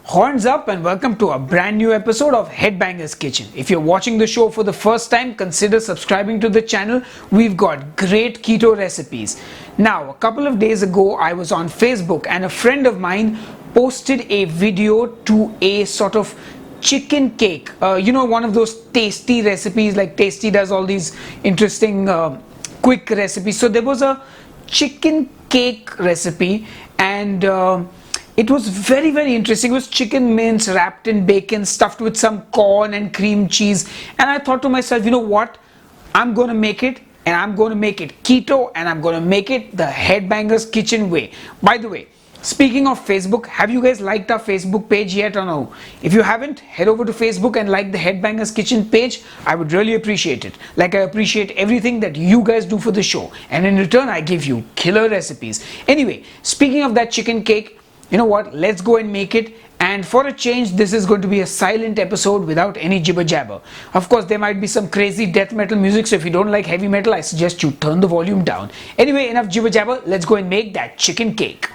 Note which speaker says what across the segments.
Speaker 1: Horns up and welcome to a brand new episode of Headbanger's Kitchen. If you're watching the show for the first time, consider subscribing to the channel. We've got great keto recipes. Now, a couple of days ago, I was on Facebook and a friend of mine posted a video to a sort of chicken cake. One of those tasty recipes, like Tasty does all these interesting quick recipes. So there was a chicken cake recipe and it was very, very interesting. It was chicken mince wrapped in bacon, stuffed with some corn and cream cheese. And I thought to myself, you know what? I'm going to make it, and I'm going to make it keto, and I'm going to make it the Headbanger's Kitchen way. By the way, speaking of Facebook, have you guys liked our Facebook page yet or no? If you haven't, head over to Facebook and like the Headbanger's Kitchen page. I would really appreciate it. Like I appreciate everything that you guys do for the show. And in return, I give you killer recipes. Anyway, speaking of that chicken cake, you know what, let's go and make it. And for a change, this is going to be a silent episode without any jibber jabber. Of course, there might be some crazy death metal music, so if you don't like heavy metal, I suggest you turn the volume down. Anyway, enough jibber jabber, let's go and make that chicken cake.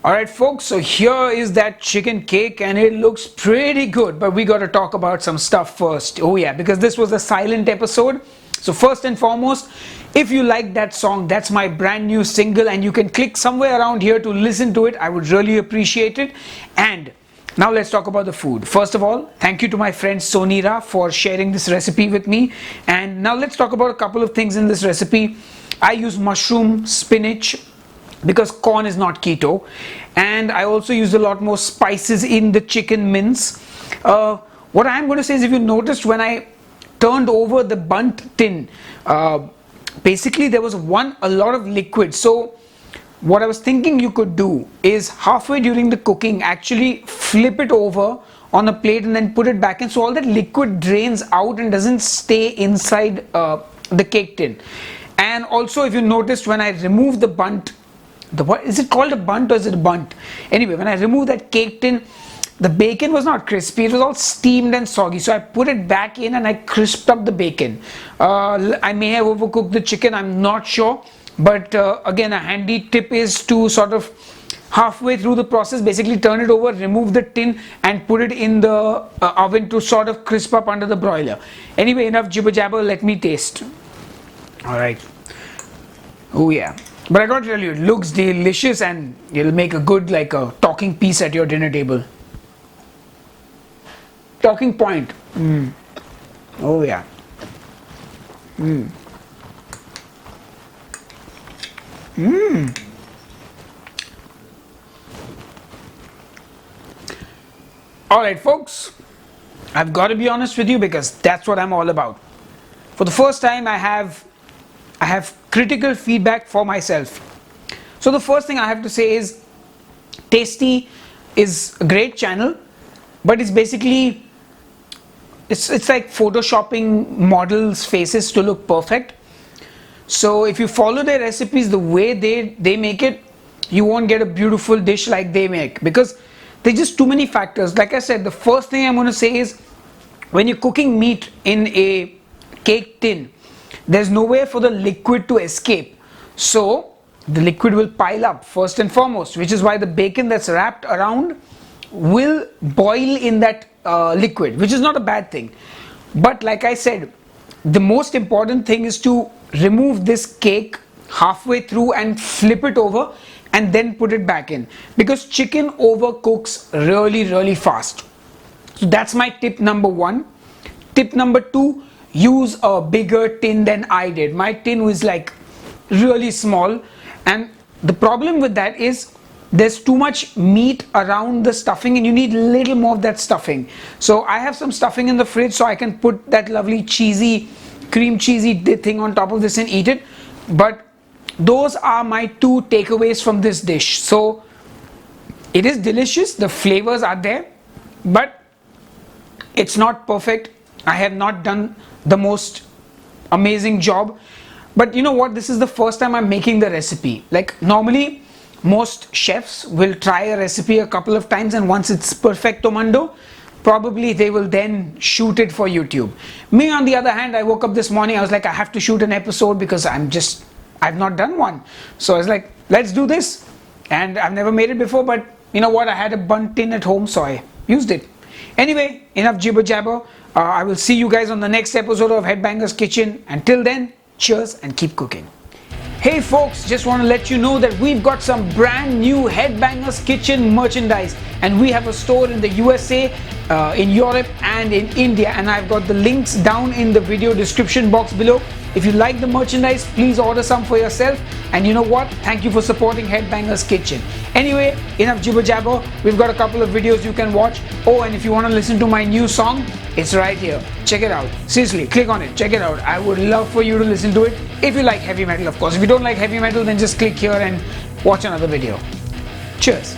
Speaker 1: Alright folks, so here is that chicken cake and it looks pretty good, but we got to talk about some stuff first. Oh yeah, because this was a silent episode. So first and foremost, if you like that song, that's my brand new single and you can click somewhere around here to listen to it. I would really appreciate it. And now let's talk about the food. First of all, thank you to my friend Sonira for sharing this recipe with me. And now let's talk about a couple of things in this recipe. I use mushroom, spinach, because corn is not keto, and I also use a lot more spices in the chicken mince. What I'm going to say is, if you noticed when I turned over the bundt tin, basically there was a lot of liquid. So what I was thinking you could do is halfway during the cooking actually flip it over on a plate and then put it back in, so all that liquid drains out and doesn't stay inside the cake tin. And also, if you noticed, when I removed the bundt, what is it called, a bundt or is it a bundt? Anyway, when I remove that cake tin, the bacon was not crispy, it was all steamed and soggy. So I put it back in and I crisped up the bacon. I may have overcooked the chicken, I'm not sure. But again, a handy tip is to sort of halfway through the process, basically turn it over, remove the tin and put it in the oven to sort of crisp up under the broiler. Anyway, enough jibber jabber, let me taste. Alright. Oh yeah. But I gotta tell you, it looks delicious and it'll make a good, like a talking piece at your dinner table. Talking point. Oh yeah. Alright folks, I've got to be honest with you because that's what I'm all about. For the first time I have critical feedback for myself. So the first thing I have to say is Tasty is a great channel, but it's basically it's like photoshopping models' faces to look perfect. So if you follow their recipes the way they make it, you won't get a beautiful dish like they make, because there's just too many factors. Like I said, the first thing I'm going to say is when you're cooking meat in a cake tin, there's nowhere for the liquid to escape. So the liquid will pile up first and foremost, which is why the bacon that's wrapped around will boil in that liquid, which is not a bad thing. But like I said, the most important thing is to remove this cake halfway through and flip it over and then put it back in, because chicken overcooks really fast. So that's my tip number one. Tip number two, use a bigger tin than I did. My tin was like really small, and the problem with that is there's too much meat around the stuffing and you need little more of that stuffing. So I have some stuffing in the fridge, so I can put that lovely cheesy, cream cheesy thing on top of this and eat it. But those are my two takeaways from this dish. So it is delicious, the flavors are there, but it's not perfect. I have not done the most amazing job. But you know what, this is the first time I'm making the recipe. Like normally most chefs will try a recipe a couple of times, and once it's perfecto mundo, probably they will then shoot it for YouTube. Me on the other hand, I woke up this morning, I was like, I have to shoot an episode because I've not done one. So I was like, let's do this. And I've never made it before, but you know what, I had a bun tin at home, so I used it. Anyway, enough jibber jabber. I will see you guys on the next episode of Headbanger's Kitchen. Until then, cheers and keep cooking. Hey folks, just want to let you know that we've got some brand new Headbanger's Kitchen merchandise, and we have a store in the USA, in Europe and in India, and I've got the links down in the video description box below. If you like the merchandise, please order some for yourself. And you know what? Thank you for supporting Headbanger's Kitchen. Anyway, enough jibber jabber. We've got a couple of videos you can watch. Oh, and if you want to listen to my new song, it's right here. Check it out. Seriously, click on it. Check it out. I would love for you to listen to it. If you like heavy metal, of course. If you don't like heavy metal, then just click here and watch another video. Cheers.